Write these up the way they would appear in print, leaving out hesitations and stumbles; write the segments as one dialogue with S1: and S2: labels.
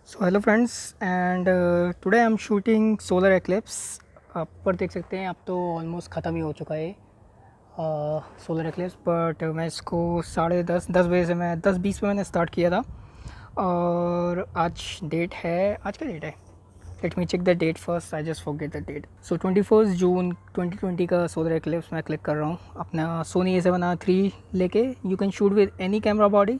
S1: So hello friends and today I am shooting solar eclipse. आप पर देख सकते हैं, अब तो ऑलमोस्ट ख़त्म ही हो चुका है सोलर एक्लिप्स। बट मैं इसको 10:30 बजे से मैं 10:20 पे मैंने स्टार्ट किया था। और आज डेट है, आज का डेट है, let me check the date first, I just forget the date. So 21 June 2020 का सोलर एक्लिप्स मैं क्लिक कर रहा हूँ अपना सोनी A7R III लेके। You can shoot with any camera body,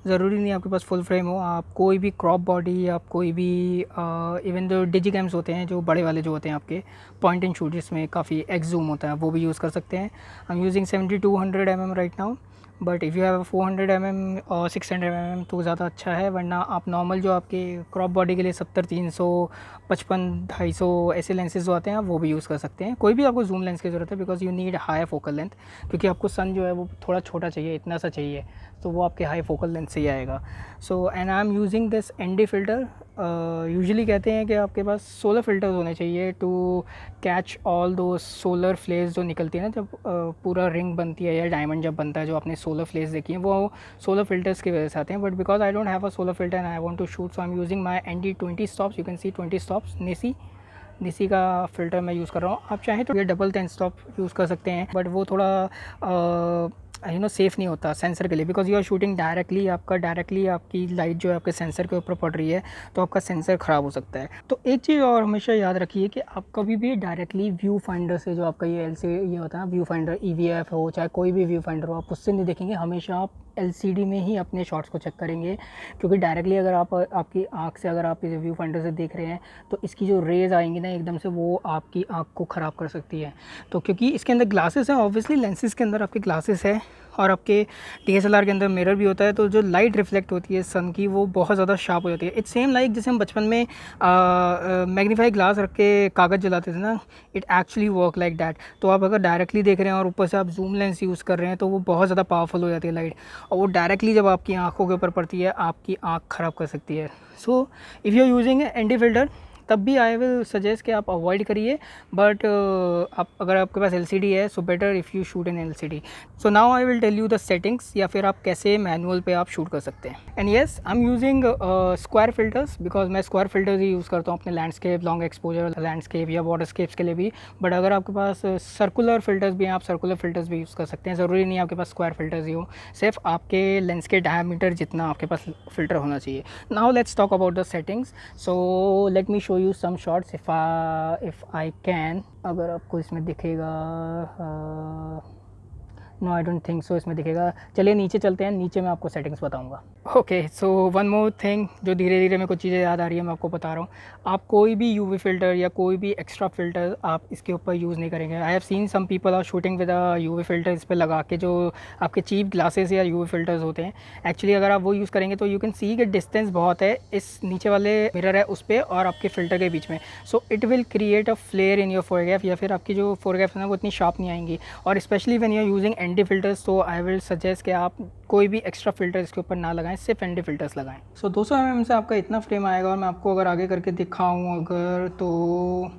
S1: ज़रूरी नहीं आपके पास फुल फ्रेम हो, आप कोई भी क्रॉप बॉडी, आप कोई भी इवन जो डिजी कैम्स होते हैं जो बड़े वाले जो होते हैं आपके पॉइंट एंड शूट जिसमें काफ़ी एक्स जूम होता है, वो भी यूज़ कर सकते हैं। I am using 7200 mm right now, but if you have 400 mm और 600 mm तो ज़्यादा अच्छा है। वरना आप नॉर्मल जो आपके क्रॉप बॉडी के लिए 70, 300, 55, 250 ऐसे लेंसेज जो आते हैं वो भी यूज़ कर सकते हैं। कोई भी आपको जूम लेंस की ज़रूरत है, because you need high focal length, क्योंकि आपको सन जो है वो थोड़ा छोटा चाहिए, इतना सा चाहिए, तो वो आपके हाई फोकल लेंथ से ही आएगा। So and I am using this ND filter. Usually कहते हैं कि आपके पास सोलर फ़िल्टर्स होने चाहिए टू कैच ऑल दो सोलर फ्लेज जो निकलती है ना, जब पूरा रिंग बनती है या डायमंड जब बनता है, जो आपने सोलर फ्लेज देखी हैं वो सोलर फिल्टर्स की वजह से आते हैं। But because I don't have a solar filter and I want to shoot, so I am using my ND 20 stops. You can see 20 stops NiSi का फ़िल्टर मैं यूज़ कर रहा हूँ। आप चाहें तो ये डबल 10 स्टॉप यूज़ कर सकते हैं, बट वो थोड़ा सेफ़ नहीं होता सेंसर के लिए, because you are shooting directly आपकी लाइट जो है आपके सेंसर के ऊपर पड़ रही है, तो आपका सेंसर ख़राब हो सकता है। तो एक चीज़ और हमेशा याद रखिए कि आप कभी भी डायरेक्टली व्यू फाइंडर से, जो आपका ये ये होता है व्यू फाइंडर, EVF हो चाहे कोई भी व्यू फाइंडर हो, आप उससे नहीं देखेंगे। हमेशा आप LCD में ही अपने शॉट्स को चेक करेंगे, क्योंकि डायरेक्टली अगर आप आपकी आँख से अगर आप इस व्यू फाइंडर से देख रहे हैं तो इसकी जो रेज़ आएंगी ना एकदम से, वो आपकी आँख को ख़राब कर सकती है। तो क्योंकि इसके अंदर ग्लासेस हैं, ऑब्वियसली लेंसेज के अंदर आपके ग्लासेस है, और आपके DSLR के अंदर मिरर भी होता है, तो जो लाइट रिफ्लेक्ट होती है सन की वो बहुत ज़्यादा शार्प हो जाती है। इट्स सेम लाइक जैसे हम बचपन में मैग्नीफाई ग्लास रख के कागज़ जलाते थे ना, it actually work like that. तो आप अगर डायरेक्टली देख रहे हैं और ऊपर से आप जूम लेंस यूज़ कर रहे हैं तो वो बहुत ज़्यादा पावरफुल हो जाती है लाइट, और वो डायरेक्टली जब आपकी आँखों के ऊपर पड़ती है आपकी आँख ख़राब कर सकती है। So if you are using ND filter तब भी आई विल सजेस्ट कि आप अवॉइड करिए। बट आप अगर आपके पास LCD है, so better if you shoot in LCD। So now I will tell you the settings, या फिर आप कैसे मैनुअल पे आप शूट कर सकते हैं। And yes, I am using square filters, because मैं स्क्वायर फिल्टर्स ही यूज़ करता हूँ अपने लैंडस्केप, लॉन्ग एक्सपोजर लैंडस्केप या वाटरस्केप्स के लिए भी। बट अगर आपके पास सर्कुलर फिल्टर्स भी हैं, आप सर्कुलर फिल्टर्स भी यूज़ कर सकते हैं। ज़रूरी नहीं आपके पास स्क्वायर फिल्टर्स ही हो, सिर्फ आपके लेंस के डायमीटर जितना आपके पास फिल्टर होना चाहिए। Now let's talk about the settings. So let me show you some shots if I can। अगर आपको इसमें दिखेगा, no I don't think so इसमें दिखेगा। चलिए नीचे चलते हैं, नीचे मैं आपको सेटिंग्स बताऊंगा। ओके, सो वन मोर थिंग, जो धीरे धीरे मेरे को चीज़ें याद आ रही है मैं आपको बता रहा हूँ। आप कोई भी UV फ़िल्टर या कोई भी एक्स्ट्रा फ़िल्टर आप इसके ऊपर यूज़ नहीं करेंगे। I have seen some people are shooting with a UV filter इस पर लगा के, जो आपके चीप ग्लासेस या UV फ़िल्टर्स होते हैं। एक्चुअली अगर आप वो यूज़ करेंगे तो यू कैन सी कि डिस्टेंस बहुत है इस नीचे वाले मिरर है उस पर और आपके फ़िल्टर के बीच में। So it will create a flare in your photograph, या फिर आपकी जो फोटोग्राफ्स है ना वो इतनी शार्प नहीं आएंगी। और specially when you are using ND filters, तो आई विल सजेस्ट कि आप कोई भी एक्स्ट्रा फ़िल्टर इसके ऊपर ना लगाएं, सिर्फ ND फ़िल्टर्स लगाएं। सो 200 mm से आपका इतना फ्रेम आएगा, और मैं आपको अगर आगे करके दिखाऊं अगर, तो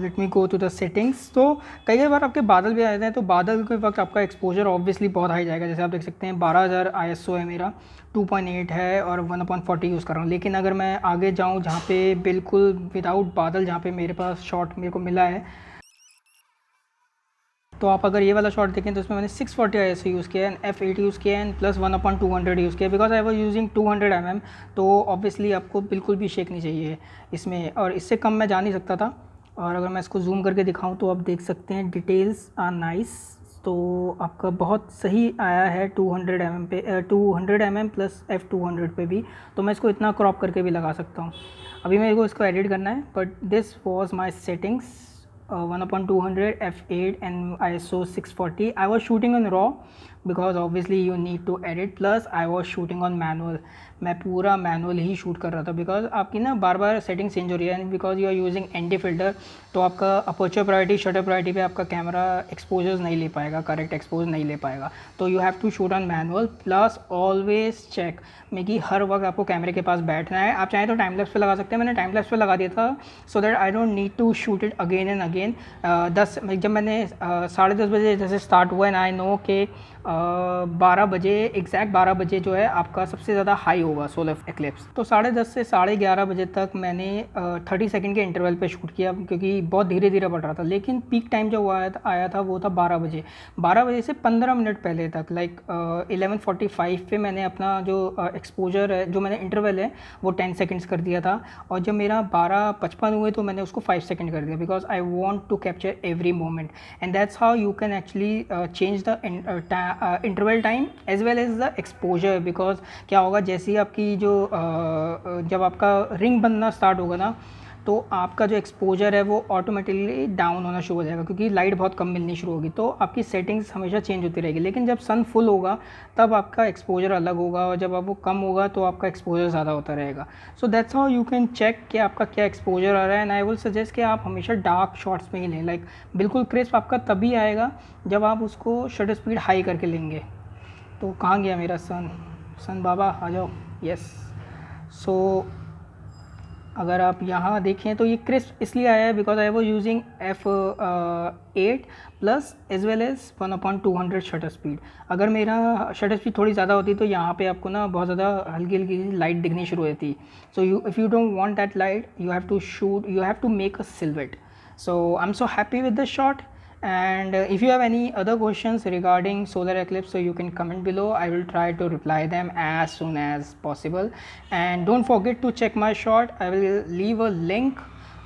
S1: let me go to the settings. तो कई बार आपके बादल भी आ जाते हैं, तो बादल के वक्त आपका एक्सपोजर ऑब्वियसली बहुत हाई जाएगा। जैसे आप देख सकते हैं 12000 ISO है मेरा, 2.8 है और 1/40 यूज़ कर रहा हूँ। लेकिन अगर मैं आगे जाऊँ जहाँ पे बिल्कुल विदाउट बादल, जहाँ पे मेरे पास शॉट मेरे को मिला है, तो आप अगर ये वाला शॉट देखें तो इसमें मैंने 640 ISO यूज़ किया है, f8 यूज़ किया है, प्लस 1/200 यूज़ किया, because I was using 200 mm। तो ऑब्वियसली आपको बिल्कुल भी शेक नहीं चाहिए इसमें, और इससे कम मैं जा नहीं सकता था। और अगर मैं इसको जूम करके दिखाऊं तो आप देख सकते हैं डिटेल्स आर नाइस, तो आपका बहुत सही आया है 200 mm पे, 200 mm प्लस f200 पे भी। तो मैं इसको इतना क्रॉप करके भी लगा सकता हूँ। अभी मेरे को इसको एडिट करना है, but this was my settings. 1/200 f8 and ISO 640। I was shooting on RAW because obviously you need to edit, plus I was shooting on manual। मैं पूरा मैनुअल ही शूट कर रहा था, बिकॉज आपकी ना बार बार सेटिंग चेंज हो रही है, because you are using ND filter. तो आपका अपर्चर प्रायोरिटी, शटर प्रायोरिटी पे आपका कैमरा एक्सपोजर्स नहीं ले पाएगा, करेक्ट एक्सपोज नहीं ले पाएगा। तो you have to shoot on manual, plus always check में कि हर वक्त आपको कैमरे के पास बैठना है। आप चाहें तो टाइम लैप्स पे लगा सकते हैं, मैंने टाइम लैप्स पे लगा दिया था, so that I don't need to shoot it again and again. जब मैंने 10:30 बजे जैसे स्टार्ट हुआ, एंड आई नो कि 12 बजे, एग्जैक्ट 12 बजे जो है आपका सबसे ज़्यादा हाई होगा सोलर एक्लिप्स। तो 10:30 से 11:30 बजे तक मैंने 30 सेकंड के इंटरवल पे शूट किया, क्योंकि बहुत धीरे धीरे बढ़ रहा था। लेकिन पीक टाइम जो आया था वो था 12 बजे। 12 बजे से 15 मिनट पहले तक, लाइक 11:45 पे मैंने अपना जो एक्सपोजर है, जो मैंने इंटरवल है वो 10 सेकेंड्स कर दिया था। और जब मेरा 12:55 हुए तो मैंने उसको 5 सेकेंड कर दिया, because I want to capture every moment. And that's how you can actually change the interval time as well as the exposure. Because क्या होगा, जैसे ही आपकी जो जब आपका रिंग बनना स्टार्ट होगा ना, तो आपका जो एक्सपोजर है वो ऑटोमेटिकली डाउन होना शुरू हो जाएगा, क्योंकि लाइट बहुत कम मिलनी शुरू होगी। तो आपकी सेटिंग्स हमेशा चेंज होती रहेगी। लेकिन जब सन फुल होगा तब आपका एक्सपोजर अलग होगा, और जब अब वो कम होगा तो आपका एक्सपोजर ज़्यादा होता रहेगा। So that's how you can check कि आपका क्या एक्सपोजर आ रहा है। एंड आई विल सजेस्ट कि आप हमेशा डार्क शॉट्स में ही लें। लाइक बिल्कुल क्रिस्प आपका तभी आएगा जब आप उसको शटर स्पीड हाई करके लेंगे। तो कहाँ गया मेरा सन बाबा, आ जाओ। यस। सो अगर आप यहाँ देखें तो ये क्रिस्प इसलिए आया है because I was using f8 plus as well as 1/200 shutter speed. अगर मेरा शटर स्पीड थोड़ी ज़्यादा होती तो यहाँ पे आपको ना बहुत ज़्यादा हल्की हल्की लाइट दिखनी शुरू होती। So if you don't want that light, you have to make a silhouette. So I am so happy with the shot. And if you have any other questions regarding solar eclipse, so you can comment below. I will try to reply them as soon as possible. And don't forget to check my shot. I will leave a link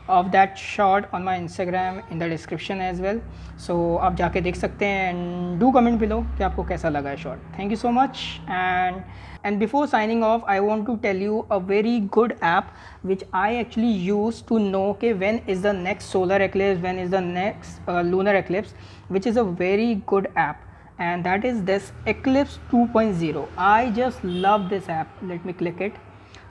S1: of that shot on my Instagram in the description as well. So आप जाके देख सकते हैं, and do comment below कि आपको कैसा लगा है shot. Thank you so much. And before signing off, I want to tell you a very good app which I actually use to know कि when is the next solar eclipse, when is the next lunar eclipse, which is a very good app, and that is this Eclipse 2.0. I just love this app. Let me click it.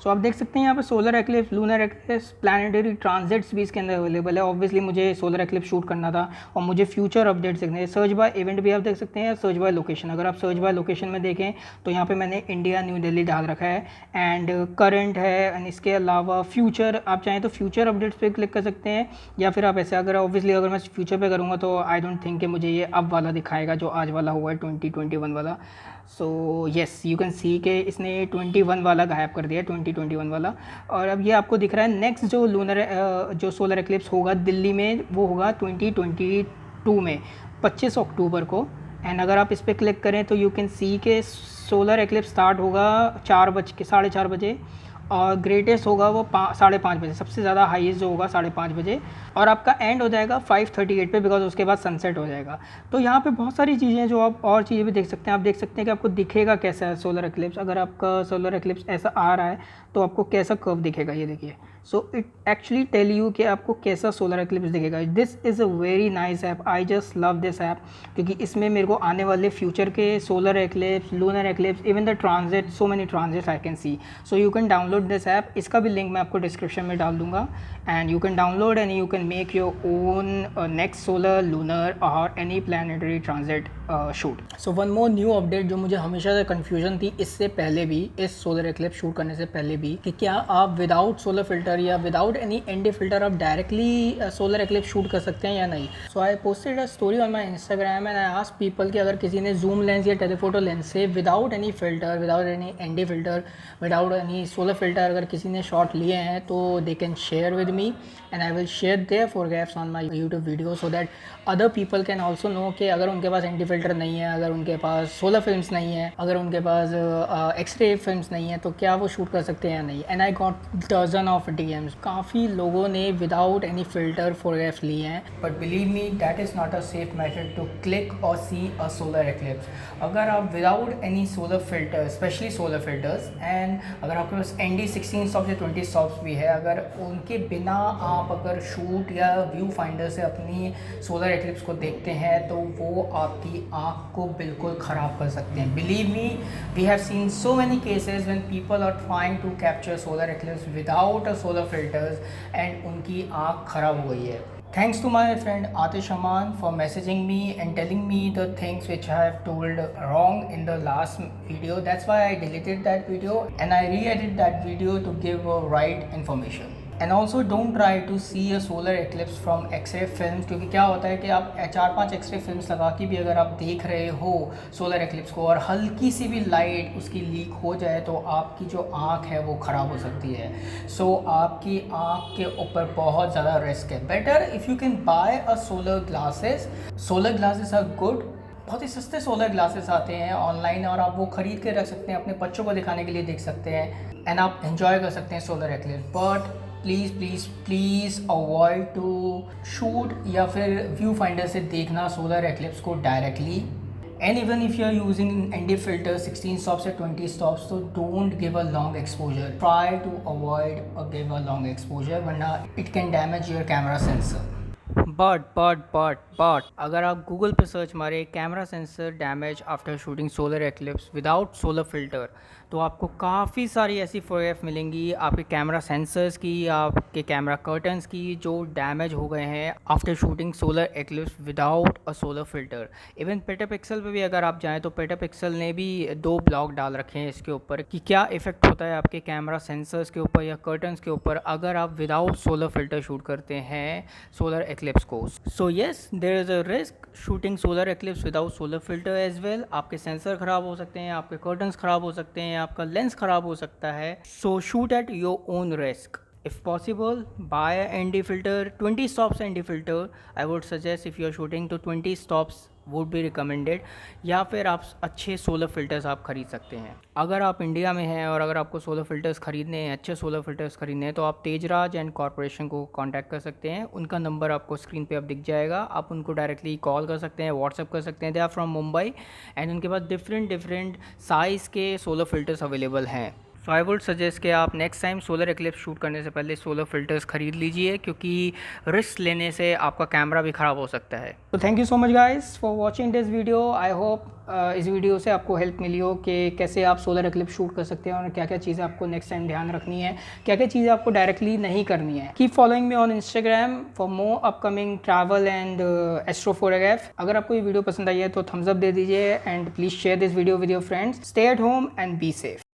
S1: सो आप देख सकते हैं यहाँ पे solar eclipse, lunar eclipse, planetary transits भी इसके अंदर available है। ऑब्वियसली मुझे सोलर एक्लिप्स शूट करना था और मुझे फ्यूचर अपडेट्स देखने हैं। सर्च बाय इवेंट भी आप देख सकते हैं, सर्च बाय लोकेशन। अगर आप सर्च बाय लोकेशन में देखें तो यहाँ पे मैंने इंडिया न्यू दिल्ली डाल रखा है, एंड करंट है। एंड इसके अलावा फ्यूचर, आप चाहें तो फ्यूचर अपडेट्स पे क्लिक कर सकते हैं, या फिर आप ऐसे अगर मैं फ्यूचर पे करूँगा तो आई डोंट थिंक कि मुझे ये अब वाला दिखाएगा जो आज वाला हुआ है 2021 वाला। सो येस, यू कैन सी कि इसने 21 वाला गायब कर दिया, 2021 वाला। और अब ये आपको दिख रहा है नेक्स्ट जो जो सोलर एक्लिप्स होगा दिल्ली में, वो होगा 2022 में 25 अक्टूबर को। एंड अगर आप इस पर क्लिक करें तो यू कैन सी के सोलर एक्लिप्स स्टार्ट होगा 4:30 बजे, और ग्रेटेस्ट होगा वो 5:30 बजे, सबसे ज़्यादा हाईएस्ट जो होगा 5:30 बजे, और आपका एंड हो जाएगा 5:38 पे, बिकॉज उसके बाद सनसेट हो जाएगा। तो यहाँ पे बहुत सारी चीज़ें जो आप और चीज़ें भी देख सकते हैं। आप देख सकते हैं कि आपको दिखेगा कैसा है सोलर एक्लिप्स। अगर आपका सोलर एक्लिप्स ऐसा आ रहा है तो आपको कैसा कर्व दिखेगा, ये देखिए। So it actually tell you कि आपको कैसा सोलर एक्लिप्स दिखेगा। This is a very nice app, I just love this app, क्योंकि इसमें मेरे को आने वाले फ्यूचर के solar eclipse, lunar eclipse, even the transit, so many transits I can see. So you can download this app. इसका भी link मैं आपको डिस्क्रिप्शन में डाल दूंगा, and you can download and you can make your own next solar, lunar और any planetary transit shoot. So one more new update जो मुझे हमेशा से कन्फ्यूजन थी इससे पहले भी, इस सोलर एक्लिप्स शूट करने से पहले भी, कि क्या आप विदाउट सोलर फिल्टर या विदाउट एनी एनडी फिल्टर आप डायरेक्टली सोलर एक्लिप्स शूट कर सकते हैं या नहीं। So I posted a story on my Instagram and I asked people कि अगर किसी ने जूम लेंस या टेलीफोटो लेंस से without any filter, without any ND filter, without any solar filter अगर किसी ने शॉट लिए हैं तो they can share with me, and I will share their photographs on my YouTube video, so that other people can also know कि अगर उनके पास anti filter नहीं है, अगर उनके पास सोलर फिल्म्स नहीं है, अगर उनके पास एक्सरे फिल्म्स नहीं है, तो क्या वो शूट कर सकते हैं या नहीं। And I got dozen of DMs, काफ़ी लोगों ने विदाउट एनी फिल्टर फोटोग्राफ्स लिए हैं, but believe me that is not a safe method to click और सी अ सोलर एक्लिप्स। अगर आप without any solar filter, specially solar filters, and अगर आपके पास ND 16 स्टॉप्स या 20 स्टॉप्स भी है, अगर उनके बिना आप अगर शूट या व्यू फाइंडर से अपनी सोलर एक्लिप्स को देखते हैं तो वो आपकी आँख को बिल्कुल ख़राब कर सकते हैं। Believe me, we have seen so many cases when people are trying to capture solar eclipse without a solar filters, and उनकी आँख ख़राब हो गई है। Thanks to my friend Atish Aman for messaging me and telling me the things which I have told wrong in the last video. That's why I deleted that video and I re-edited that video to give right information. And also don't try to see a solar eclipse from X ray film, क्योंकि क्या होता है कि आप 4-5 x ray films लगा के भी अगर आप देख रहे हो सोलर एक्लिप्स को और हल्की सी भी लाइट उसकी लीक हो जाए तो आपकी जो आँख है वो ख़राब हो सकती है। सो आपकी आँख के ऊपर बहुत ज़्यादा रिस्क है। Better if you can buy a solar glasses are good. बहुत ही सस्ते सोलर ग्लासेस आते हैं ऑनलाइन और आप वो ख़रीद के रख सकते हैं, अपने बच्चों को दिखाने के लिए देख सकते हैं एंड आप एंजॉय कर सकते हैं solar eclipse. But please please please avoid to shoot या फिर व्यू फाइंडर से देखना सोलर एक्लिप्स को directly. And even if you are using ND filter 16 stops या 20 स्टॉप्स, तो don't give a long exposure, try to avoid give a long exposure, वरना it can damage your camera sensor. But अगर आप Google पे search मारे camera sensor damage after shooting solar eclipse without solar filter, तो आपको काफ़ी सारी ऐसी फोटोग्राफ मिलेंगी आपके कैमरा सेंसर्स की, आपके कैमरा कर्टन्स की, जो डैमेज हो गए हैं after shooting solar eclipse without a solar filter. Even PetaPixel पे भी अगर आप जाएँ तो पेटापिक्सल ने भी 2 ब्लॉग डाल रखे हैं इसके ऊपर कि क्या इफ़ेक्ट होता है आपके कैमरा सेंसर्स के ऊपर या कर्टन्स के ऊपर अगर आप विदाउट सोलर फिल्टर शूट करते हैं सोलर एक्लिप्स को। So yes, there is a risk shooting solar eclipse without solar filter as well. आपके सेंसर ख़राब हो सकते हैं, आपके कर्टन्स ख़राब हो सकते हैं, आपका लेंस ख़राब हो सकता है। सो shoot at your own risk. If possible, buy a ND filter, 20 stops ND filter. I would suggest if you are shooting to 20 stops would be recommended, या फिर आप अच्छे सोलर फिल्टर्स आप ख़रीद सकते हैं। अगर आप इंडिया में हैं और अगर आपको सोलर फिल्टर्स ख़रीदने हैं, अच्छे सोलर फिल्टर्स ख़रीदने हैं, तो आप तेजराज एंड कॉर्पोरेशन को कांटेक्ट कर सकते हैं। उनका नंबर आपको स्क्रीन पे अब दिख जाएगा, आप उनको डायरेक्टली कॉल कर सकते हैं, व्हाट्सअप कर सकते हैं। They are from Mumbai and उनके पास डिफरेंट साइज़ के सोलर फिल्टर्स अवेलेबल हैं। सो आई वुड सजेस्ट कि आप next time solar eclipse shoot करने से पहले सोलर फिल्टर्स ख़रीद लीजिए, क्योंकि रिस्क लेने से आपका कैमरा भी ख़राब हो सकता है। तो thank you so much guys for watching this video. I hope इस वीडियो से आपको हेल्प मिली हो कि कैसे आप सोलर एक्लिप्स शूट कर सकते हैं और क्या क्या चीज़ें आपको नेक्स्ट टाइम ध्यान रखनी है, क्या क्या चीज़ें आपको डायरेक्टली नहीं करनी है। Keep following me on Instagram for more upcoming travel and astro photograph. अगर आपको ये वीडियो पसंद आई है तो थम्स अप दे दीजिए and please share this video with your friends. Stay at home and be safe.